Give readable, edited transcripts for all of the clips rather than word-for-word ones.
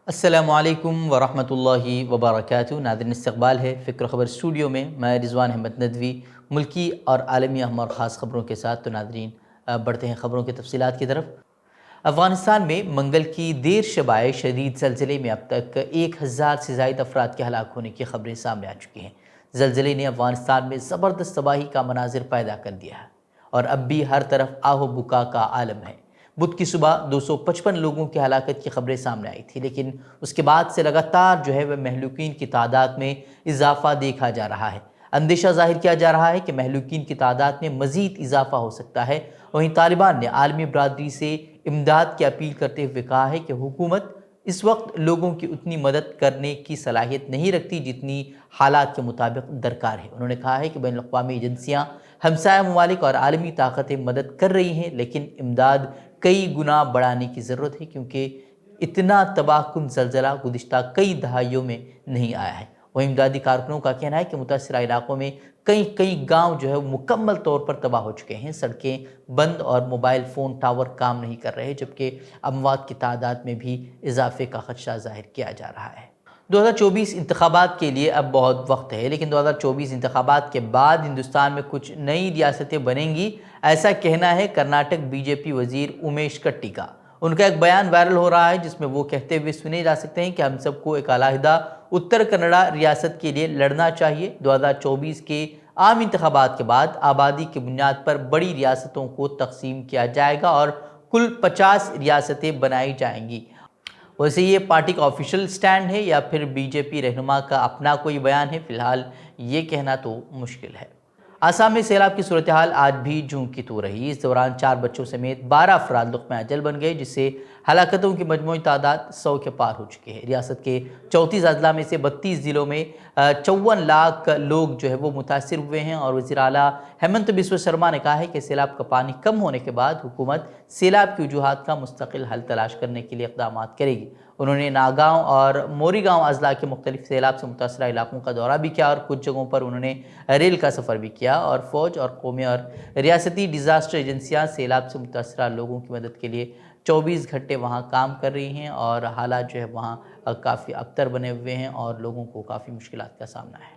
अस्सलामुअलैकुम वरहमतुल्लाहि वबरकातुहू। नाज़रीन, इस्तक़बाल है फ़िक्र ख़बर स्टूडियो में। मैं रिज़वान अहमद नदवी मुल्की और आलमी अहम और ख़ास ख़बरों के साथ। तो नाज़रीन, बढ़ते हैं ख़बरों की तफ़सीलात की तरफ। अफ़गानिस्तान में मंगल की देर शबाए शदीद ज़लज़ले में अब तक 1000 से ज़ायद अफराद के हलाक होने की ख़बरें सामने आ चुकी हैं। ज़लज़ले ने अफ़गानिस्तान में ज़बरदस्त तबाही का मनाज़िर पैदा कर दिया है और अब भी हर तरफ आहो बुका का आलम है। बुध की सुबह 255 लोगों की हलाकत की खबरें सामने आई थी, लेकिन उसके बाद से लगातार वह महलूकीन की तादाद में इजाफा देखा जा रहा है। अंदेशा ज़ाहिर किया जा रहा है कि महलूकीन की तादाद में मज़ीद इजाफा हो सकता है। वहीं तालिबान ने आलमी बरादरी से इमदाद की अपील करते हुए कहा है कि हुकूमत इस वक्त लोगों की उतनी मदद करने की सलाहियत नहीं रखती जितनी हालात के मुताबिक दरकार है। उन्होंने कहा है कि बैनुल अक़वामी एजेंसियाँ, हमसाया ममालिक और आलमी ताकतें मदद कर रही हैं, लेकिन इमदाद कई गुना बढ़ाने की ज़रूरत है, क्योंकि इतना तबाहकुन ज़लज़ला गुज़िश्ता कई दहाइयों में नहीं आया है। वहीं इमदादी कारकुनों का कहना है कि मुतासरा इलाकों में कई गांव मुकम्मल तौर पर तबाह हो चुके हैं। सड़कें बंद और मोबाइल फ़ोन टावर काम नहीं कर रहे, जबकि अमवात की तादाद में भी इजाफे का खदशा ज़ाहिर किया जा रहा है। 2024 इंतखाबात के लिए अब बहुत वक्त है, लेकिन 2024 इंतखाबात के बाद हिंदुस्तान में कुछ नई रियासतें बनेंगी, ऐसा कहना है कर्नाटक बीजेपी वज़ीर उमेश कट्टी का। उनका एक बयान वायरल हो रहा है जिसमें वो कहते हुए सुने जा सकते हैं कि हम सबको एक अलहदा उत्तर कन्नड़ा रियासत के लिए लड़ना चाहिए। 2024 के आम इंतखाबात के बाद आबादी की बुनियाद पर बड़ी रियासतों को तकसीम किया जाएगा और कुल 50 रियासतें बनाई जाएंगी। वैसे ये पार्टी का ऑफिशियल स्टैंड है या फिर बीजेपी रहनुमा का अपना कोई बयान है, फ़िलहाल ये कहना तो मुश्किल है। आसाम में सैलाब की सूरत हाल आज भी जूं की तू रही। इस दौरान 4 बच्चों समेत 12 अफराद लुक़्मा अजल बन गए, जिससे हलाकतों की मजमूई तादाद 100 के पार हो चुकी है। रियासत के 34 अजला में से 32 ज़िलों में 54 लाख लोग वो मुतासिर हुए हैं। और वज़ीर आला हेमंत बिस्वा शर्मा ने कहा है कि सैलाब का पानी कम होने के बाद हुकूमत सैलाब की वजूहात का मुस्तकिल हल तलाश करने के लिए इक़दाम करेगी। उन्होंने नागांव और मोरीगांव अजला के मुख्तलिफ सैलाब से मुतासरा इलाकों का दौरा भी किया और कुछ जगहों पर उन्होंने रेल का सफ़र भी किया। और फ़ौज और कौमी और रियासती डिज़ास्टर एजेंसियाँ सैलाब से मुतासरा लोगों की मदद के लिए 24 घंटे वहाँ काम कर रही हैं और हालात वहाँ काफ़ी अबतर बने हुए हैं और लोगों को काफ़ी मुश्किलात का सामना है।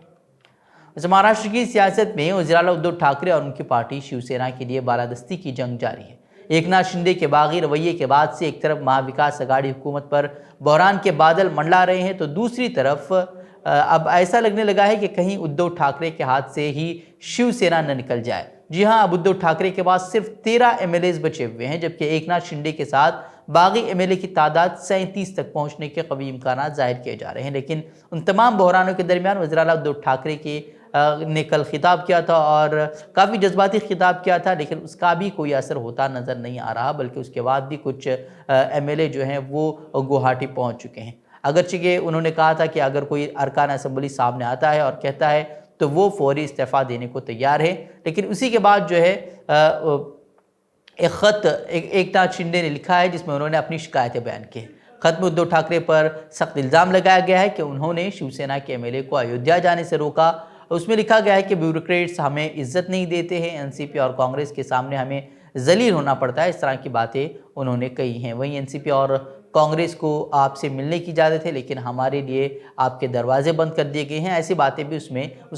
वैसे महाराष्ट्र की सियासत में वज़ीर आला उद्धव ठाकरे और उनकी पार्टी शिवसेना के लिए बालादस्ती की जंग जारी है। एकनाथ शिंदे के बागी रवैये के बाद से एक तरफ महाविकास अघाड़ी हुकूमत पर बहरान के बादल मंडला रहे हैं, तो दूसरी तरफ अब ऐसा लगने लगा है कि कहीं उद्धव ठाकरे के हाथ से ही शिवसेना न निकल जाए। जी हाँ, अब उद्धव ठाकरे के पास सिर्फ 13 एमएलए बचे हुए हैं, जबकि एकनाथ शिंदे के साथ बागी एमएलए की तादाद 37 तक पहुंचने के कवी इम्कानात जाहिर किए जा रहे हैं। लेकिन उन तमाम बहरानों के दरमियान वज़ीर आला उद्धव ठाकरे के ने कल खिताब किया था और काफ़ी जज्बाती खिताब किया था, लेकिन उसका भी कोई असर होता नज़र नहीं आ रहा, बल्कि उसके बाद भी कुछ एमएलए हैं वो गुवाहाटी पहुंच चुके हैं। अगरचे कि उन्होंने कहा था कि अगर कोई अरकान असम्बली सामने आता है और कहता है तो वो फौरी इस्तीफ़ा देने को तैयार है, लेकिन उसी के बाद एक ख़त एकनाथ शिंदे ने लिखा है जिसमें उन्होंने अपनी शिकायतें बयान की हैं। ख़त में उद्धव ठाकरे पर सख्त इल्ज़ाम लगाया गया है कि उन्होंने शिवसेना के एमएलए को अयोध्या जाने से रोका। उसमें लिखा गया है कि ब्यूरोक्रेट्स हमें इज्जत नहीं देते हैं, एनसीपी और कांग्रेस के सामने हमें जलील होना पड़ता है। इस तरह की बातें उन्होंने कही हैं। वहीं एनसीपी और कांग्रेस को आपसे मिलने की इजाज़त है, लेकिन हमारे लिए आपके दरवाजे बंद कर दिए गए हैं, ऐसी बातें भी उस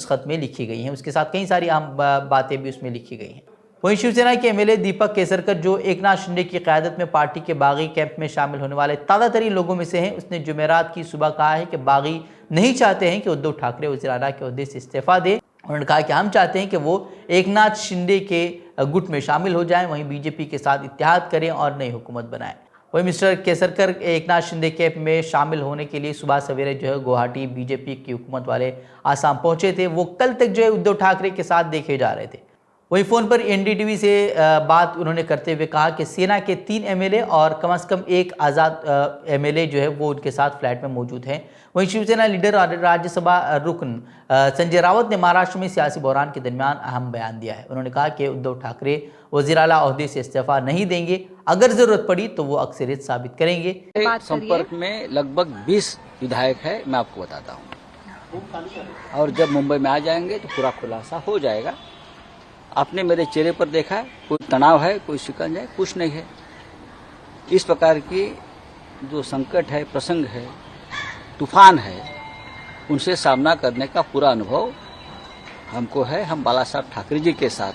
ख़त में लिखी गई हैं। उसके साथ कई सारी अहम बातें भी उसमें लिखी गई हैं। वहीं शिवसेना के एमएलए दीपक केसरकर, जो एकनाथ शिंदे की क़यादत में पार्टी के बागी कैंप में शामिल होने वाले ताज़ा तरीन लोगों में से हैं, उसने जुमेरात की सुबह कहा है कि बागी नहीं चाहते हैं कि उद्धव ठाकरे वज़ीर आला के ओहदे से इस्तीफ़ा दें। उन्होंने कहा कि हम चाहते हैं कि वो एकनाथ शिंदे के गुट में शामिल हो जाएं, वहीं बीजेपी के साथ इत्तेहाद करें और नई हुकूमत बनाएं। वहीं मिस्टर केसरकर एकनाथ शिंदे कैंप में शामिल होने के लिए सुबह सवेरे गुवाहाटी बीजेपी की हुकूमत वाले आसाम पहुंचे थे। वो कल तक उद्धव ठाकरे के साथ देखे जा रहे थे। वहीं फ़ोन पर एनडीटीवी से बात उन्होंने करते हुए कहा कि सेना के 3 एमएलए और कम से कम एक आज़ाद एमएलए वो उनके साथ फ्लैट में मौजूद हैं। वहीं शिवसेना लीडर और राज्यसभा रुकन संजय रावत ने महाराष्ट्र में सियासी बहरान के दरमियान अहम बयान दिया है। उन्होंने कहा कि उद्धव ठाकरे वज़ीर आला ओहदे से इस्तीफ़ा नहीं देंगे, अगर ज़रूरत पड़ी तो वो अक्सरियत साबित करेंगे। संपर्क में लगभग 20 विधायक है, मैं आपको बताता हूँ, और जब मुंबई में आ जाएंगे तो पूरा खुलासा हो जाएगा। आपने मेरे चेहरे पर देखा, कोई तनाव है, कोई शिकंज है, कुछ नहीं है। इस प्रकार की जो संकट है, प्रसंग है, तूफान है, उनसे सामना करने का पूरा अनुभव हमको है। हम बाला साहब ठाकरे जी के साथ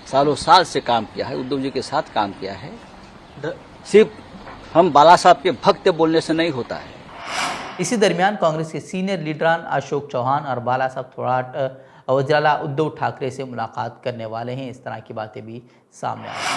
सालों साल से काम किया है, उद्धव जी के साथ काम किया है। सिर्फ हम बाला साहब के भक्त बोलने से नहीं होता है। इसी दरमियान कांग्रेस के सीनियर लीडरान अशोक चौहान और बाला साहब थोराट वज़ीर-ए-आला उद्धव ठाकरे से मुलाकात करने वाले हैं। इस तरह की बातें भी सामने आ रही हैं।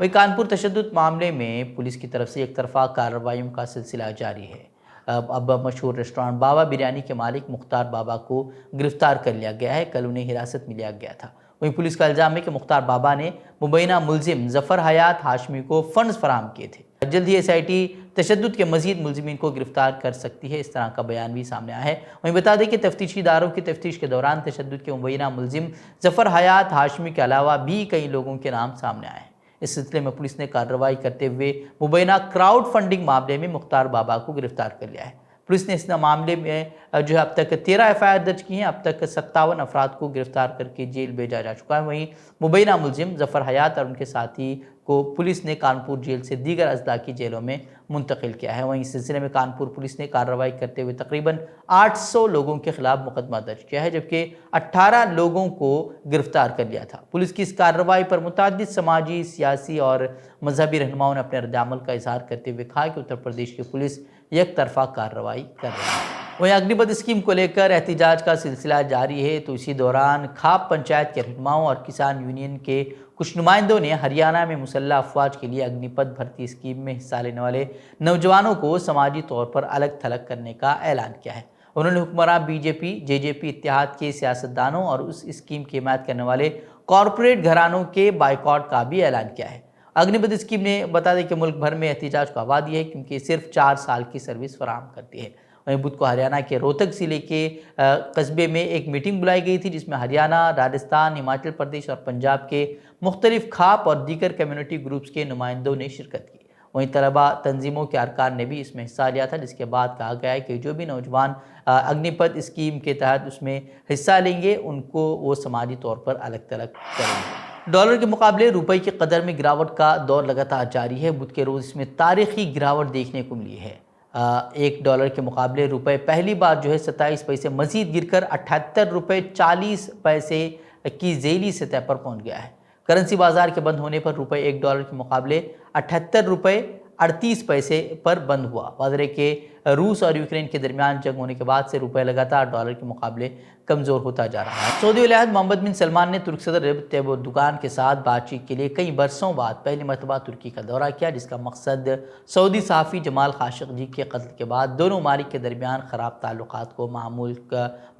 वहीं कानपुर तशद्दुद मामले में पुलिस की तरफ से एक तरफा कार्रवाइयों का सिलसिला जारी है। अब मशहूर रेस्टोरेंट बाबा बिरयानी के मालिक मुख्तार बाबा को गिरफ्तार कर लिया गया है। कल उन्हें हिरासत में लिया गया था। वहीं पुलिस का इल्ज़ाम है कि मुख्तार बाबा ने मुबैना मुलजिम ज़फ़र हयात हाशमी को फ़ंड्स फराहम किए थे। जल्द ही SIT तशद्दुद के मज़ीद मुलजिमीन को गिरफ्तार कर सकती है, इस तरह का बयान भी सामने आया है। वहीं बता दें कि तफ्तीशी इदारों की तफ्तीश के दौरान तशद्दुद के मुबैना मुलजिम ज़फ़र हयात हाशमी के अलावा भी कई लोगों के नाम सामने आए हैं। इस सिलसिले में पुलिस ने कार्रवाई करते हुए मुबैना क्राउड फंडिंग मामले में मुख्तार बाबा को गिरफ्तार कर लिया है। पुलिस ने इस मामले में जो है अब तक 13 FIR दर्ज की हैं। अब तक 57 अफराद को गिरफ्तार करके जेल भेजा जा चुका है। वहीं मुबैना मुलजिम ज़फ़र हयात और उनके साथी को पुलिस ने कानपुर जेल से दीगर अजला की जेलों में मुंतकिल किया है। वहीं इस सिलसिले में कानपुर पुलिस ने कार्रवाई करते हुए तकरीबन 800 लोगों के खिलाफ मुकदमा दर्ज किया है, जबकि 18 लोगों को गिरफ्तार कर लिया था। पुलिस की इस कार्रवाई पर मुतअद्दिद समाजी, सियासी और मजहबी रहनुमाओं ने अपने रद्द-ए-अमल का इजहार करते हुए कहा कि उत्तर प्रदेश की पुलिस एक तरफा कार्रवाई कर रही है। वहीं अग्निपथ स्कीम को लेकर एहतजाज का सिलसिला जारी है, तो इसी दौरान खाप पंचायत के रहनुमाओं और किसान यूनियन के कुछ नुमाइंदों ने हरियाणा में मुसल्लह अफवाज के लिए अग्निपथ भर्ती स्कीम में हिस्सा लेने वाले नौजवानों को समाजी तौर पर अलग थलग करने का ऐलान किया है। उन्होंने हुक्मरान BJP, JJP इत्तेहाद के सियासतदानों और उस स्कीम की हिमायत करने वाले कॉरपोरेट घरानों के बाइकआउट का भी ऐलान किया है। अग्निपथ स्कीम ने बता दें कि मुल्क भर में एहतजाज को आबादी है, क्योंकि सिर्फ 4 साल की सर्विस फराहम करती है। वहीं बुध को हरियाणा के रोहतक जिले के कस्बे में एक मीटिंग बुलाई गई थी, जिसमें हरियाणा, राजस्थान, हिमाचल प्रदेश और पंजाब के मुख्तलिफ खाप और दीगर कम्युनिटी ग्रुप्स के नुमाइंदों ने शिरकत की। वहीं तलबा तंजीमों के अरकान ने भी इसमें हिस्सा लिया था, जिसके बाद कहा गया है कि जो भी नौजवान अग्निपथ स्कीम के तहत उसमें हिस्सा लेंगे उनको वो समाजी तौर पर अलग थलग करेंगे। डॉलर के मुकाबले रुपए की कदर में गिरावट का दौर लगातार जारी है। बुध के रोज़ इसमें तारीखी गिरावट देखने को मिली है। $1 के मुकाबले रुपए पहली बार जो है 27 पैसे मजीद गिरकर $78.40 की ज़ेली सतह पर पहुंच गया है। करेंसी बाजार के बंद होने पर रुपए $1 के मुकाबले $78.38 पर बंद हुआ। वाज़ेह के रूस और यूक्रेन के दरमियान जंग होने के बाद से रुपए लगातार डॉलर के मुकाबले कमज़ोर होता जा रहा है। सऊदी वली-अहद मोहम्मद बिन सलमान ने तुर्क सदर रजब तैयब एर्दोगान के साथ बातचीत के लिए कई बरसों बाद पहली मरतबा तुर्की का दौरा किया, जिसका मकसद सऊदी सहाफ़ी जमाल खाशोगी के कत्ल के बाद दोनों ममालिक के दरमियान ख़राब ताल्लुकात को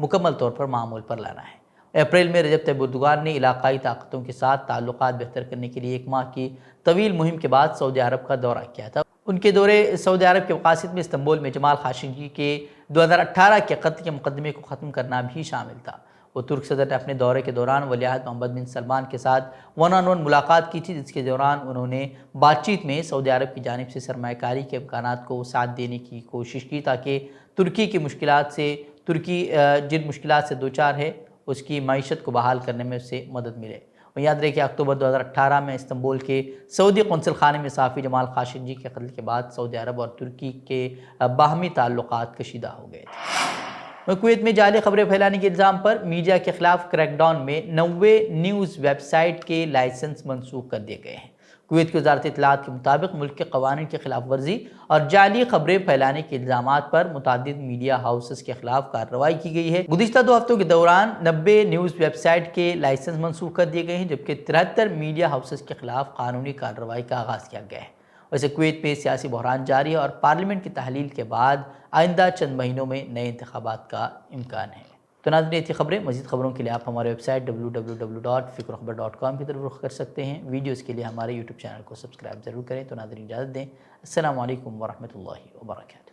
मुकम्मल तौर पर मामूल पर लाना है। अप्रैल में रजब तैयब एर्दोगान ने इलाकाई ताकतों के साथ ताल्लुकात बेहतर करने के लिए 1 माह की तवील मुहिम के बाद सऊदी अरब का दौरा किया था। उनके दौरे सऊदी अरब के मकासिद में इस्तांबुल में जमाल खाशोगी के 2018 के कत्ल के मुकदमे को ख़त्म करना भी शामिल था। वो तुर्क सदर ने अपने दौरे के दौरान वली-अहद मोहम्मद बिन सलमान के साथ 1-on-1 मुलाकात की थी, जिसके दौरान उन्होंने बातचीत में सऊदी अरब की जानिब से सरमायाकारी के इम्कानात को साथ देने की कोशिश की, ताकि तुर्की जिन मुश्किलात से दो चार है उसकी मईशत को बहाल करने में उससे मदद मिले। वहीं याद रहे कि अक्टूबर 2018 में इस्तांबुल के सऊदी कौंसल खाने में सहाफ़ी जमाल खाशोगी के कत्ल के बाद सऊदी अरब और तुर्की के बाहमी ताल्लुकात कशीदा हो गए थे। कुवैत में जाली खबरें फैलाने के इल्ज़ाम पर मीडिया के खिलाफ क्रैकडाउन में 90 न्यूज़ वेबसाइट के लाइसेंस मनसूख कर दिए गए हैं। कुवैत की वज़ारत इत्तलाआत के मुताबिक मुल्क के क़वानीन की खिलाफ वर्जी और जाली खबरें फैलाने के इल्ज़ामात पर मुतादिद मीडिया हाउसेस के खिलाफ कार्रवाई की गई है। गुज़िश्ता 2 हफ्तों के दौरान 90 न्यूज़ वेबसाइट के लाइसेंस मनसूख कर दिए गए हैं, जबकि 73 मीडिया हाउसेस के खिलाफ कानूनी कार्रवाई का आगाज़ किया गया है। वैसे कुवैत में सियासी बहरान जारी है और पार्लियामेंट की तहलील के बाद आइंदा चंद महीनों में नए इंतखाबात का इम्कान है। तो नाज़रीन, ऐसी खबरें मज़ीद खबरों के लिए आप हमारे वेबसाइट www.fikrokhabar.com की तरफ रुख कर सकते हैं। वीडियोज़ के लिए हमारे यूट्यूब चैनल को सब्सक्राइब ज़रूर करें। तो नाज़रीन, इजाज़त दें। अस्सलामु अलैकुम वरहमतुल्लाहि वबरकातुहू।